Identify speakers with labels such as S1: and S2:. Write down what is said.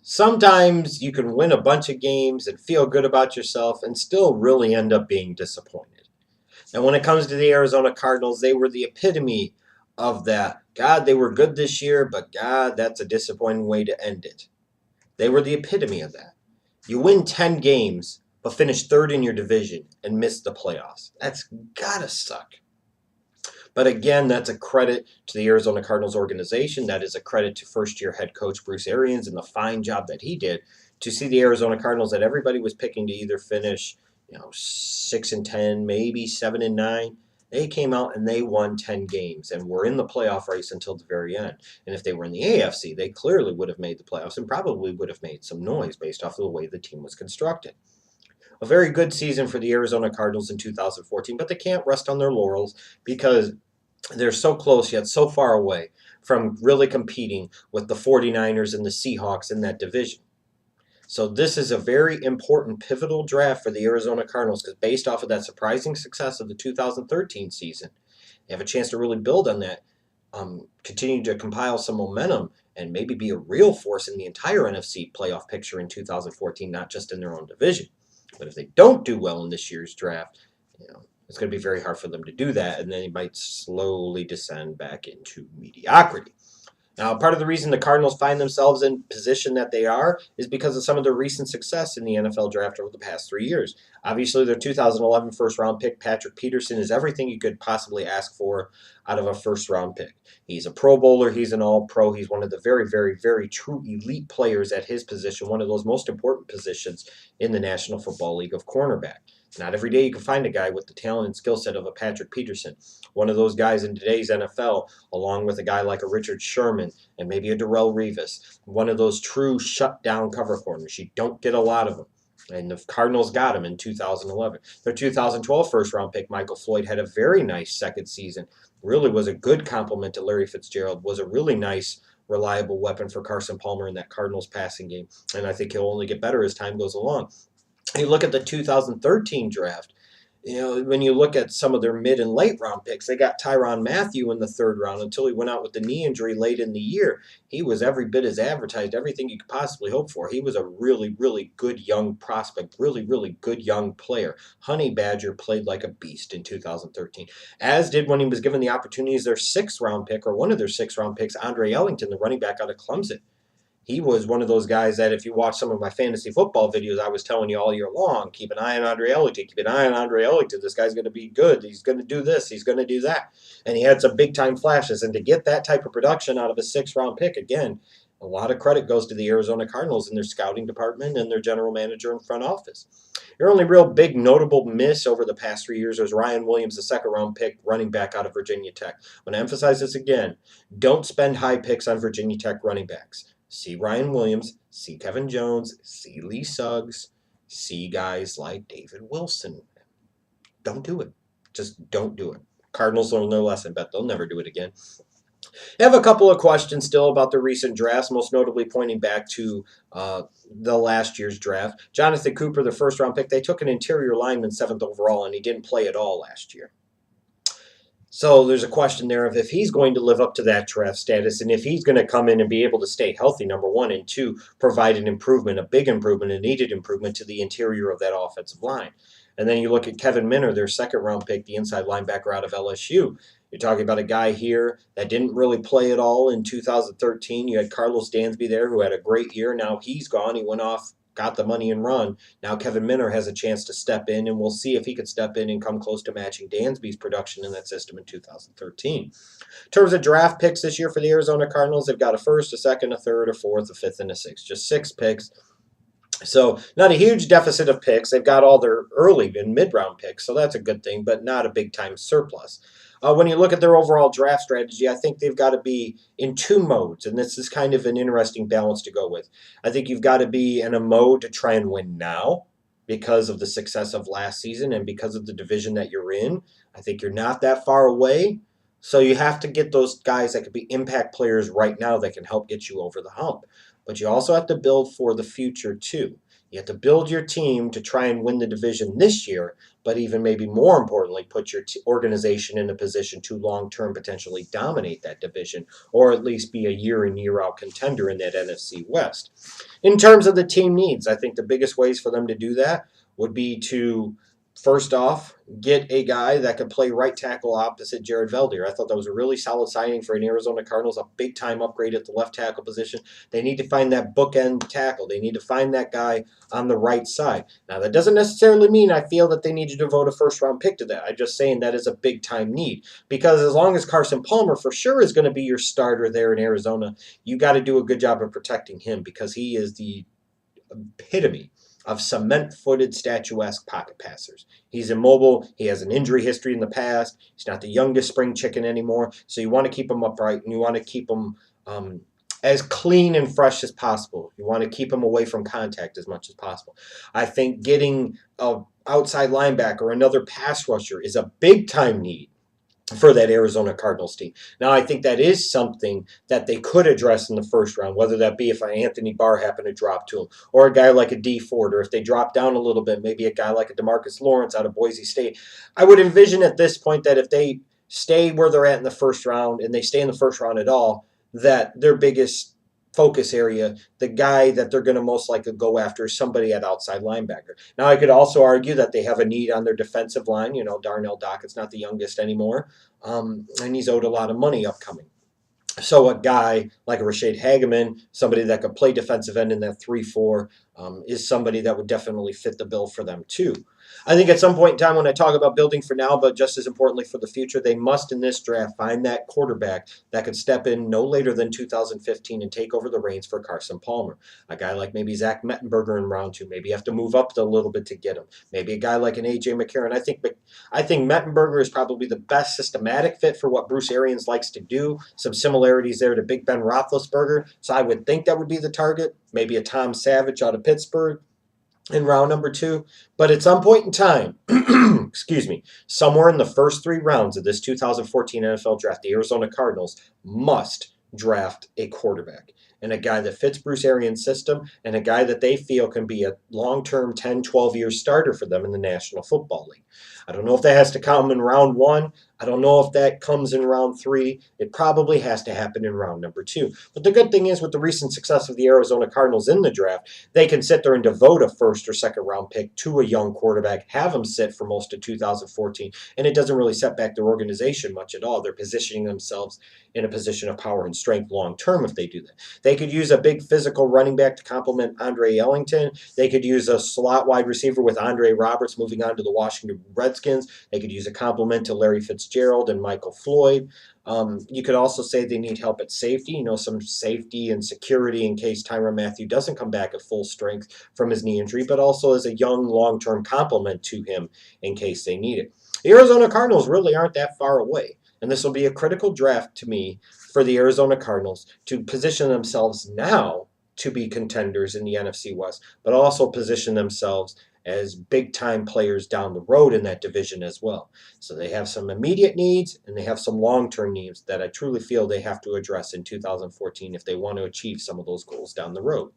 S1: Sometimes you can win a bunch of games and feel good about yourself and still really end up being disappointed. And when it comes to the Arizona Cardinals, they were the epitome of that. God, they were good this year, but God, that's a disappointing way to end it. They were the epitome of that. You win 10 games, but finish third in your division and miss the playoffs. That's gotta suck. But again, that's a credit to the Arizona Cardinals organization. That is a credit to first year head coach Bruce Arians and the fine job that he did to see the Arizona Cardinals that everybody was picking to either finish, 6-10, maybe 7-9. They came out and they won 10 games and were in the playoff race until the very end. And if they were in the AFC, they clearly would have made the playoffs and probably would have made some noise based off of the way the team was constructed. A very good season for the Arizona Cardinals in 2014, but they can't rest on their laurels because they're so close yet so far away from really competing with the 49ers and the Seahawks in that division. So this is a very important pivotal draft for the Arizona Cardinals because based off of that surprising success of the 2013 season, they have a chance to really build on that, continue to compile some momentum, and maybe be a real force in the entire NFC playoff picture in 2014, not just in their own division. But if they don't do well in this year's draft, it's going to be very hard for them to do that, and then they might slowly descend back into mediocrity. Now, part of the reason the Cardinals find themselves in position that they are is because of some of their recent success in the NFL draft over the past 3 years. Obviously, their 2011 first-round pick, Patrick Peterson, is everything you could possibly ask for out of a first-round pick. He's a Pro Bowler. He's an All-Pro. He's one of the very, very, very true elite players at his position, one of those most important positions in the National Football League of cornerback. Not every day you can find a guy with the talent and skill set of a Patrick Peterson. One of those guys in today's NFL, along with a guy like a Richard Sherman and maybe a Darrelle Revis. One of those true shutdown cover corners. You don't get a lot of them. And the Cardinals got him in 2011. Their 2012 first-round pick, Michael Floyd, had a very nice second season. Really was a good complement to Larry Fitzgerald. Was a really nice, reliable weapon for Carson Palmer in that Cardinals passing game. And I think he'll only get better as time goes along. You look at the 2013 draft, when you look at some of their mid and late round picks, they got Tyrann Mathieu in the third round until he went out with the knee injury late in the year. He was every bit as advertised, everything you could possibly hope for. He was a really, really good young prospect, really, really good young player. Honey Badger played like a beast in 2013, as did when he was given the opportunity as their sixth round pick or one of their sixth round picks, Andre Ellington, the running back out of Clemson. He was one of those guys that if you watch some of my fantasy football videos, I was telling you all year long, keep an eye on Andre Ellington, keep an eye on Andre Ellington. This guy's going to be good. He's going to do this. He's going to do that. And he had some big-time flashes. And to get that type of production out of a sixth-round pick, again, a lot of credit goes to the Arizona Cardinals and their scouting department and their general manager and front office. Your only real big notable miss over the past 3 years was Ryan Williams, the second-round pick running back out of Virginia Tech. I'm going to emphasize this again. Don't spend high picks on Virginia Tech running backs. See Ryan Williams, see Kevin Jones, see Lee Suggs, see guys like David Wilson. Don't do it. Just don't do it. Cardinals learned their lesson, but they'll never do it again. I have a couple of questions still about the recent drafts, most notably pointing back to the last year's draft. Jonathan Cooper, the first-round pick, they took an interior lineman 7th overall, and he didn't play at all last year. So there's a question there of if he's going to live up to that draft status and if he's going to come in and be able to stay healthy, number one, and two, provide an improvement, a big improvement, a needed improvement to the interior of that offensive line. And then you look at Kevin Minter, their second-round pick, the inside linebacker out of LSU. You're talking about a guy here that didn't really play at all in 2013. You had Carlos Dansby there who had a great year. Now he's gone. He went off, got the money and run. Now Kevin Minter has a chance to step in, and we'll see if he could step in and come close to matching Dansby's production in that system in 2013. In terms of draft picks this year for the Arizona Cardinals, they've got a first, a second, a third, a fourth, a fifth, and a sixth. Just 6 picks. So not a huge deficit of picks. They've got all their early and mid-round picks, so that's a good thing, but not a big-time surplus. When you look at their overall draft strategy, I think they've got to be in 2 modes, and this is kind of an interesting balance to go with. I think you've got to be in a mode to try and win now because of the success of last season and because of the division that you're in. I think you're not that far away, so you have to get those guys that could be impact players right now that can help get you over the hump. But you also have to build for the future, too. You have to build your team to try and win the division this year, but even maybe more importantly, put your organization in a position to long-term potentially dominate that division, or at least be a year in, year out contender in that NFC West. In terms of the team needs, I think the biggest ways for them to do that would be to, first off, get a guy that could play right tackle opposite Jared Veldier. I thought that was a really solid signing for an Arizona Cardinals, a big-time upgrade at the left tackle position. They need to find that bookend tackle. They need to find that guy on the right side. Now, that doesn't necessarily mean I feel that they need to devote a first-round pick to that. I'm just saying that is a big-time need, because as long as Carson Palmer for sure is going to be your starter there in Arizona, you got to do a good job of protecting him, because he is the epitome of cement-footed, statuesque pocket passers. He's immobile. He has an injury history in the past. He's not the youngest spring chicken anymore. So you want to keep him upright, and you want to keep him as clean and fresh as possible. You want to keep him away from contact as much as possible. I think getting an outside linebacker or another pass rusher is a big-time need for that Arizona Cardinals team. Now, I think that is something that they could address in the first round, whether that be if Anthony Barr happened to drop to him, or a guy like a D Ford, or if they drop down a little bit, maybe a guy like a DeMarcus Lawrence out of Boise State. I would envision at this point that if they stay where they're at in the first round, and they stay in the first round at all, that their biggest focus area, the guy that they're going to most likely go after, is somebody at outside linebacker. Now, I could also argue that they have a need on their defensive line. Darnell Dockett's not the youngest anymore, and he's owed a lot of money upcoming. So a guy like a Rashad Hageman, somebody that could play defensive end in that 3-4, is somebody that would definitely fit the bill for them too. I think at some point in time, when I talk about building for now, but just as importantly for the future, they must in this draft find that quarterback that could step in no later than 2015 and take over the reins for Carson Palmer. A guy like maybe Zach Mettenberger in round 2. Maybe you have to move up a little bit to get him. Maybe a guy like an A.J. McCarron. I think Mettenberger is probably the best systematic fit for what Bruce Arians likes to do. Some similarities there to Big Ben Roethlisberger. So I would think that would be the target. Maybe a Tom Savage out of Pittsburgh in round number 2. But at some point in time, excuse me, somewhere in the first 3 rounds of this 2014 NFL draft, the Arizona Cardinals must draft a quarterback, and a guy that fits Bruce Arians' system, and a guy that they feel can be a long-term 10, 12-year starter for them in the National Football League. I don't know if that has to come in round 1. I don't know if that comes in round 3. It probably has to happen in round number 2. But the good thing is, with the recent success of the Arizona Cardinals in the draft, they can sit there and devote a first or second round pick to a young quarterback, have him sit for most of 2014, and it doesn't really set back their organization much at all. They're positioning themselves in a position of power and strength long term if they do that. They could use a big physical running back to complement Andre Ellington. They could use a slot wide receiver with Andre Roberts moving on to the Washington Redskins. They could use a complement to Larry Fitzgerald and Michael Floyd. You could also say they need help at safety, some safety and security in case Tyrann Mathieu doesn't come back at full strength from his knee injury, but also as a young long-term complement to him in case they need it. The Arizona Cardinals really aren't that far away, and this will be a critical draft to me for the Arizona Cardinals to position themselves now to be contenders in the NFC West, but also position themselves as big-time players down the road in that division as well. So they have some immediate needs, and they have some long-term needs that I truly feel they have to address in 2014 if they want to achieve some of those goals down the road.